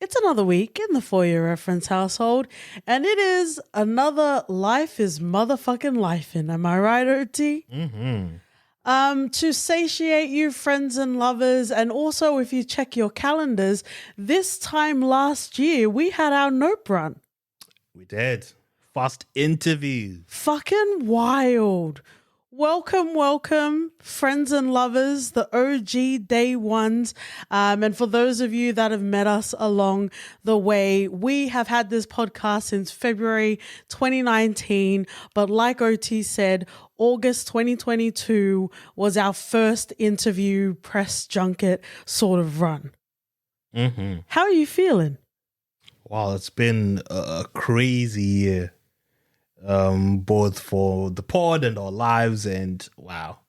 It's another week in the For Your Reference household, and it is another Life is Motherfucking Lifin'. Am I right, OT? Mm-hmm. To satiate you, friends and lovers, and also if you check your calendars, this time last year we had our Nope run. We did. Fast interview. Fucking wild. Welcome, friends and lovers, the OG day ones. And for those of you that have met us along the way, we have had this podcast since February 2019. But like OT said, August 2022 was our first interview press junket sort of run. Mm-hmm. How are you feeling? Wow, it's been a crazy year. Both for the pod and our lives, and wow.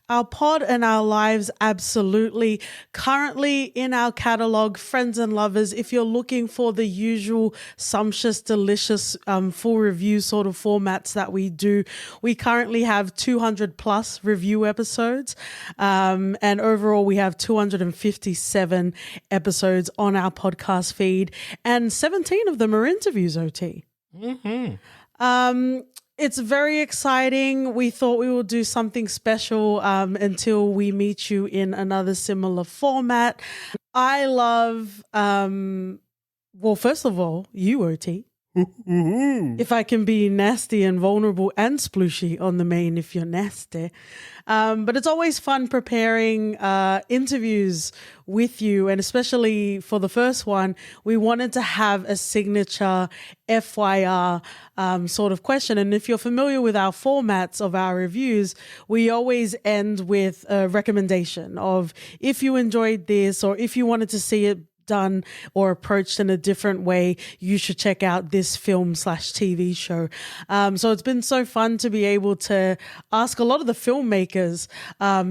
Our pod and our lives, absolutely. Currently in our catalog, friends and lovers, if you're looking for the usual sumptuous, delicious full review sort of formats that we do, we currently have 200 plus review episodes. And overall, we have 257 episodes on our podcast feed, and 17 of them are interviews, OT. Mm-hmm. It's very exciting. We thought we would do something special until we meet you in another similar format. I love, well, first of all, you, OT. If I can be nasty and vulnerable and splooshy on the main if you're nasty. But it's always fun preparing interviews with you, and especially for the first one, we wanted to have a signature FYR sort of question. And if you're familiar with our formats of our reviews, we always end with a recommendation of if you enjoyed this or if you wanted to see it done or approached in a different way, you should check out this film/TV show. So it's been so fun to be able to ask a lot of the filmmakers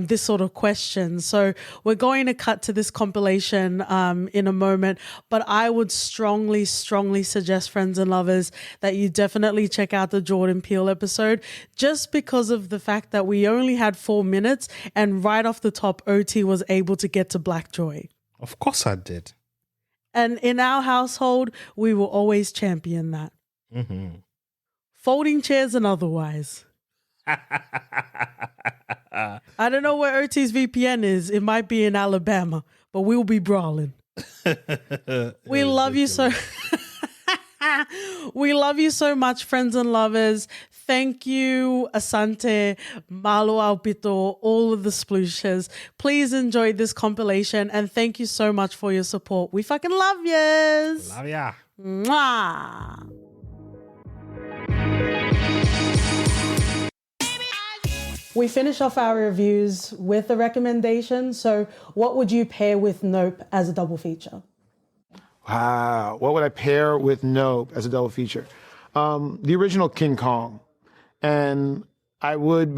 this sort of question. So we're going to cut to this compilation in a moment, but I would strongly suggest, friends and lovers, that you definitely check out the Jordan Peele episode, just because of the fact that we only had 4 minutes and right off the top, OT was able to get to Black Joy. Of course I did. And in our household, we will always champion that. Mm-hmm. Folding chairs and otherwise. I don't know where OT's VPN is. It might be in Alabama, but we'll be brawling. We love you so. We love you so much, friends and lovers. Thank you, Asante, Malo Alpito, all of the splooshes. Please enjoy this compilation, and thank you so much for your support. We fucking love yous. Love ya. Mwah. We finish off our reviews with a recommendation. So what would you pair with Nope as a double feature? Wow. What would I pair with Nope as a double feature? The original King Kong. And I would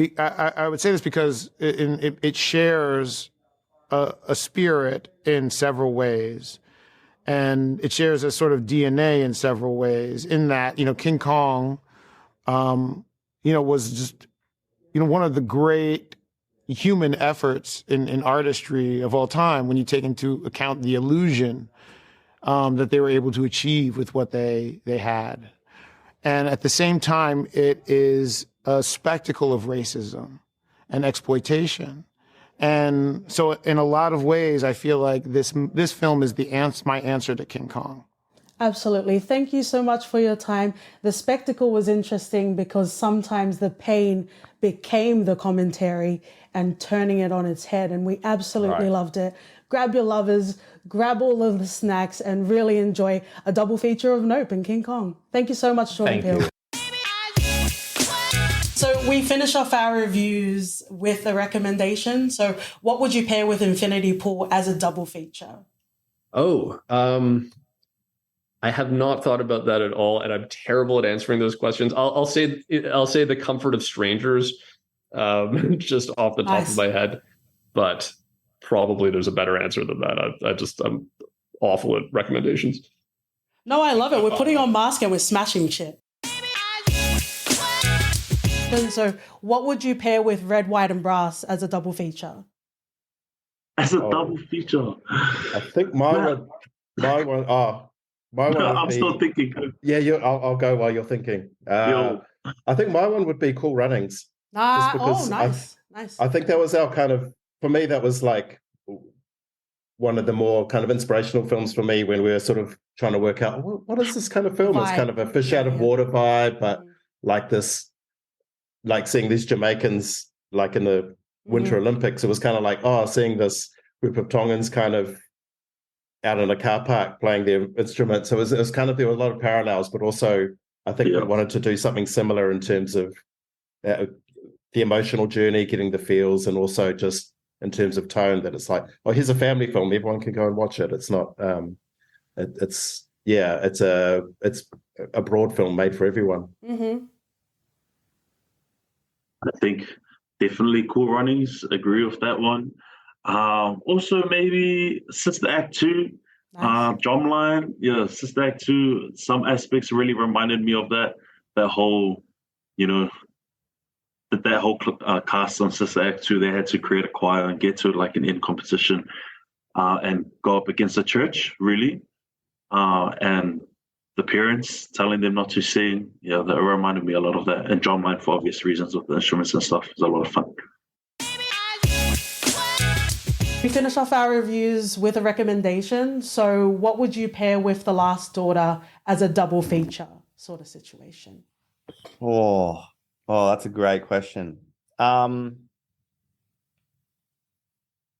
say this because it shares a spirit in several ways. And it shares a sort of DNA in several ways, in that, King Kong, was just, one of the great human efforts in artistry of all time, when you take into account the illusion that they were able to achieve with what they had. And at the same time, it is a spectacle of racism and exploitation. And so in a lot of ways, I feel like this film is my answer to King Kong. Absolutely. Thank you so much for your time. The spectacle was interesting because sometimes the pain became the commentary and turning it on its head. And we absolutely loved it. Grab your lovers, grab all of the snacks, and really enjoy a double feature of Nope and King Kong. Thank you so much, Jordan Peele. So we finish off our reviews with a recommendation. So what would you pair with Infinity Pool as a double feature? I have not thought about that at all, and I'm terrible at answering those questions. I'll say The Comfort of Strangers, just off the top of my head, but probably there's a better answer than that. I'm awful at recommendations. No, I love it. We're putting on masks and we're smashing shit. And so what would you pair with Red, White, and Brass as a double feature? As a double feature? I think mine would My one, my one would I'm be. still thinking. Yeah, I'll go while you're thinking. Yo. I think my one would be Cool Runnings. Just because nice. I think that was our kind of, for me, that was like one of the more kind of inspirational films for me when we were sort of trying to work out what is this kind of film? It's kind of a fish out of water vibe, but like this, like seeing these Jamaicans like in the Winter Olympics, it was kind of like, seeing this group of Tongans kind of out in a car park playing their instruments. So it was kind of, there were a lot of parallels, but also I think we wanted to do something similar in terms of the emotional journey, getting the feels, and also just in terms of tone, that it's like, here's a family film, everyone can go and watch it. It's not it's a broad film made for everyone. I think definitely Cool Runnings, agree with that one. Also maybe Sister Act 2, Drumline. Yeah, Sister Act 2, some aspects really reminded me of that whole, that whole cast on Sister Act 2. They had to create a choir and get to like an end competition and go up against the church, really. And the parents telling them not to sing. Yeah, that reminded me a lot of that. And Drumline, for obvious reasons, with the instruments and stuff, is a lot of fun. We finish off our reviews with a recommendation. So what would you pair with The Last Daughter as a double feature sort of situation? Oh, that's a great question.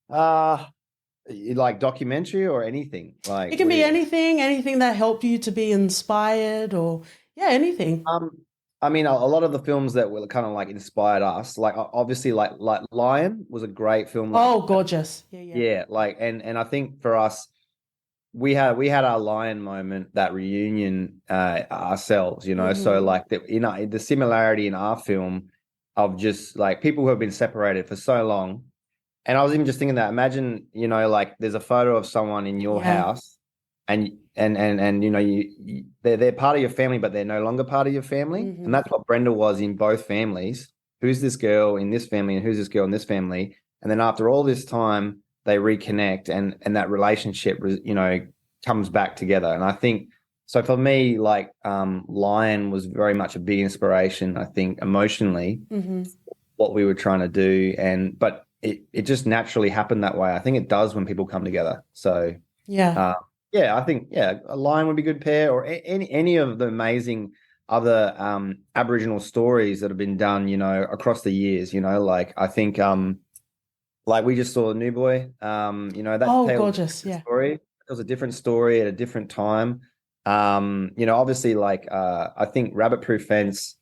Like documentary or anything? Like it can be anything that helped you to be inspired, or anything. I mean, a lot of the films that were kind of like inspired us, like obviously like Lion was a great film. Gorgeous. Yeah. Like, and I think for us, we had our Lion moment, that reunion ourselves, so like the similarity in our film of just like people who have been separated for so long. And I was even just thinking that, imagine, like there's a photo of someone in your house and they're part of your family, but they're no longer part of your family. And that's what Brenda was in both families. Who's this girl in this family and who's this girl in this family? And then after all this time, they reconnect and that relationship, comes back together. And I think, so for me, like Lion was very much a big inspiration, I think, emotionally, what we were trying to do. But it just naturally happened that way. I think it does when people come together. So I think a Lion would be a good pair, or any of the amazing other Aboriginal stories that have been done, across the years. Like I think like we just saw New Boy. That gorgeous, story. It was a different story at a different time. Obviously, like I think Rabbit Proof Fence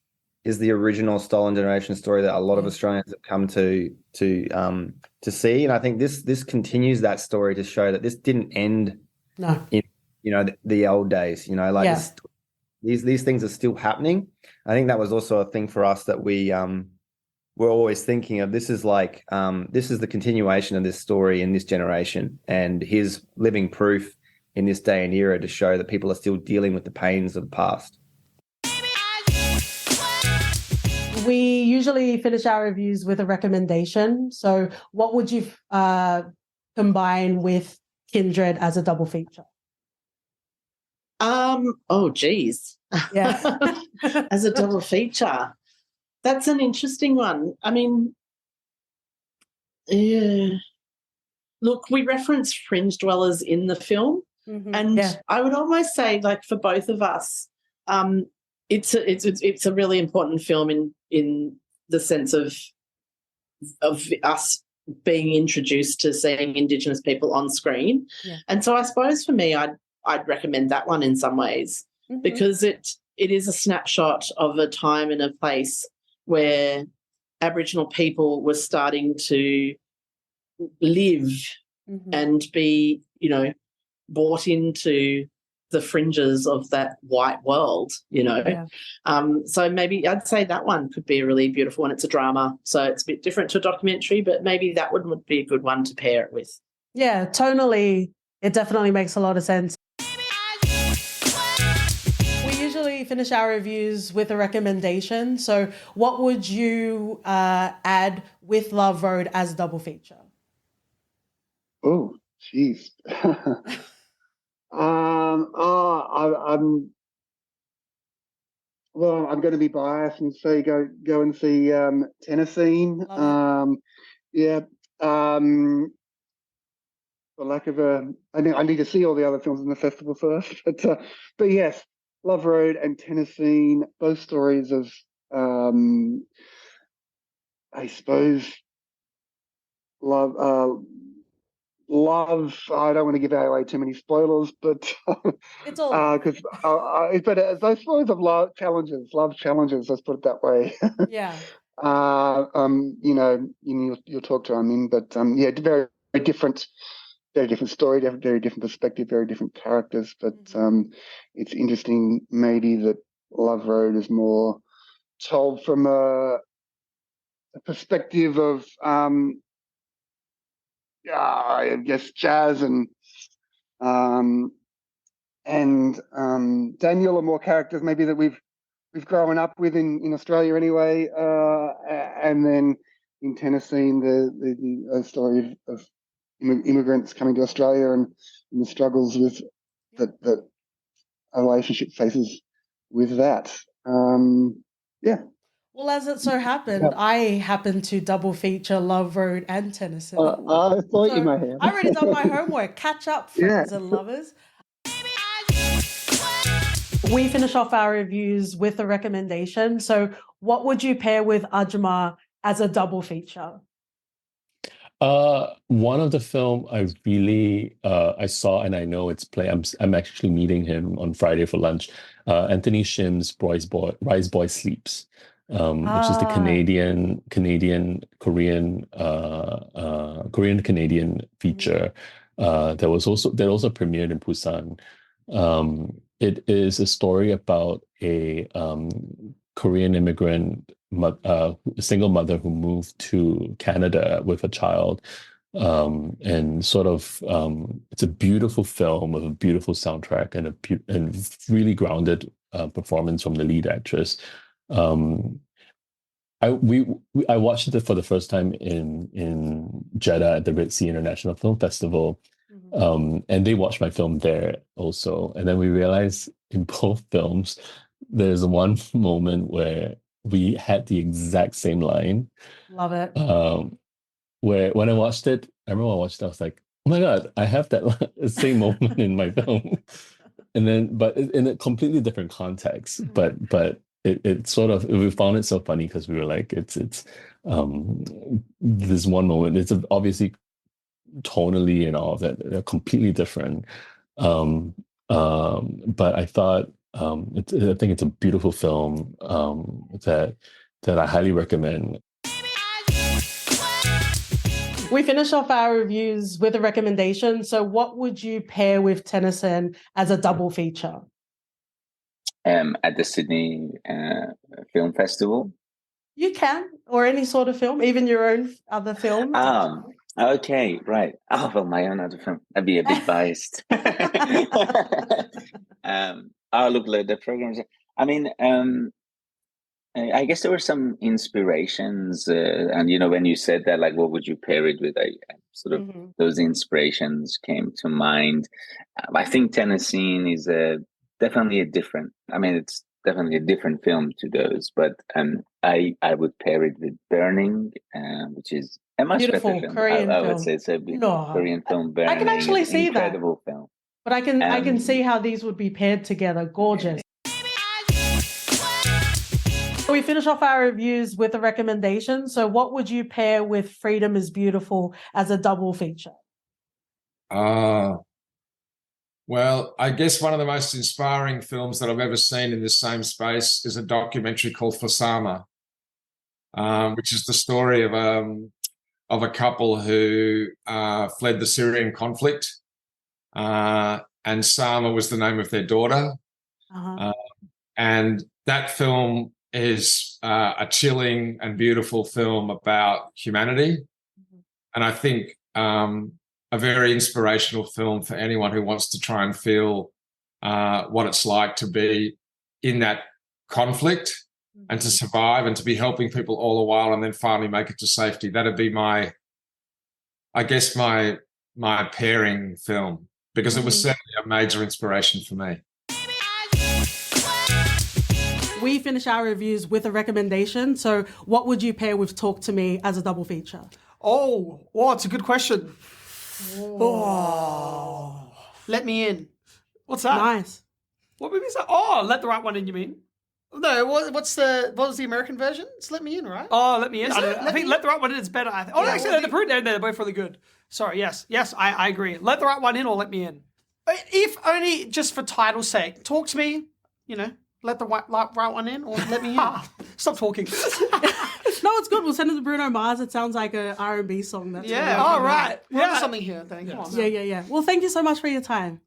is the original Stolen Generation story that a lot of Australians have come to see, and I think this continues that story to show that this didn't end in the old days. These things are still happening. I think that was also a thing for us that we were always thinking of. This is like this is the continuation of this story in this generation, and here's living proof in this day and era to show that people are still dealing with the pains of the past. We usually finish our reviews with a recommendation. So what would you combine with Kindred as a double feature? Oh, geez. Yeah. As a double feature. That's an interesting one. I mean, look, we reference Fringe Dwellers in the film, and I would almost say, like, for both of us, it's a really important film in the sense of us being introduced to seeing Indigenous people on screen. And so I suppose for me, I'd recommend that one in some ways, because it is a snapshot of a time and a place where Aboriginal people were starting to live and be, brought into the fringes of that white world, So maybe I'd say that one could be a really beautiful one. It's a drama, so it's a bit different to a documentary, but maybe that one would be a good one to pair it with. Yeah, tonally, it definitely makes a lot of sense. We usually finish our reviews with a recommendation. So what would you add with Love Road as a double feature? Oh, jeez. I'm going to be biased and say go and see Tennessine. Yeah. For lack of I need to see all the other films in the festival first. But yes, Love Road and Tennessine, both stories of, I suppose, love. I don't want to give away too many spoilers, but it's all because but I suppose of love challenges. Let's put it that way. Yeah. You'll talk to Amin, but yeah, very different story, very different perspective, very different characters. But it's interesting, maybe that Love Road is more told from a perspective of, I guess, jazz and Daniel are more characters maybe that we've grown up with in Australia anyway, and then in Tennessee, the story of immigrants coming to Australia and the struggles with that a relationship faces with that. Yeah. Well, as it so happened, I happened to double feature Love Road and Tennessee. I thought you might have. I already done my homework. Catch up, friends and lovers. We finish off our reviews with a recommendation. So what would you pair with Ajoomma as a double feature? One of the film I really I saw, and I know it's play. I'm actually meeting him on Friday for lunch. Anthony Shim's Rise Boy Sleeps, which is the Canadian Korean Canadian feature. That also premiered in Busan. It is a story about a Korean immigrant, a single mother who moved to Canada with a child, and sort of it's a beautiful film with a beautiful soundtrack and really grounded performance from the lead actress. I watched it for the first time in Jeddah at the Red Sea International Film Festival. And they watched my film there also. And then we realized in both films, there's one moment where we had the exact same line. Love it. Where when I watched it, I was like, oh my God, I have that same moment in my film. And then, but in a completely different context. But it sort of, we found it so funny because we were like, it's this one moment. It's obviously tonally and all of that, they're completely different. But I thought I think it's a beautiful film that I highly recommend. We finish off our reviews with a recommendation. So what would you pair with Tennessine as a double feature? At the Sydney Film Festival. You can, or any sort of film, even your own other film. Okay, right. Oh, well, my own other film. I'd be a bit biased. I'll look at the programs. I mean, I guess there were some inspirations, and when you said that, like, what would you pair it with? I sort of those inspirations came to mind. I think Tennessine is definitely a different. I mean, it's definitely a different film to those, but I would pair it with Burning, which is a much beautiful better film. Korean I film. would say it's a beautiful Korean film. Burning, I can actually see incredible that. Film. But I can see how these would be paired together. Gorgeous. We finish off our reviews with a recommendation. So what would you pair with Freedom is Beautiful as a double feature? Well, I guess one of the most inspiring films that I've ever seen in this same space is a documentary called Fasama, which is the story of a couple who fled the Syrian conflict, and Sama was the name of their daughter. And that film is a chilling and beautiful film about humanity. And I think a very inspirational film for anyone who wants to try and feel what it's like to be in that conflict and to survive and to be helping people all the while and then finally make it to safety. That'd be my pairing film. because it was certainly a major inspiration for me. We finish our reviews with a recommendation. So what would you pair with Talk to Me as a double feature? Oh, it's a good question. Oh. Let Me In. What's that? Nice. What movie is that? Oh, Let the Right One In, you mean? No, what was the American version? It's Let Me In, right? Oh, Let Me In. I think Let the Right One In is better. Actually, they're both really good. Sorry, yes, I agree. Let the Right One In or Let Me In. If only just for title's sake. Talk to me, let the right one in or let me in. Stop talking. No, it's good. We'll send it to Bruno Mars. It sounds like an R&B song. That's all right. We're onto something here. Then. Come on. Yeah. Well, thank you so much for your time.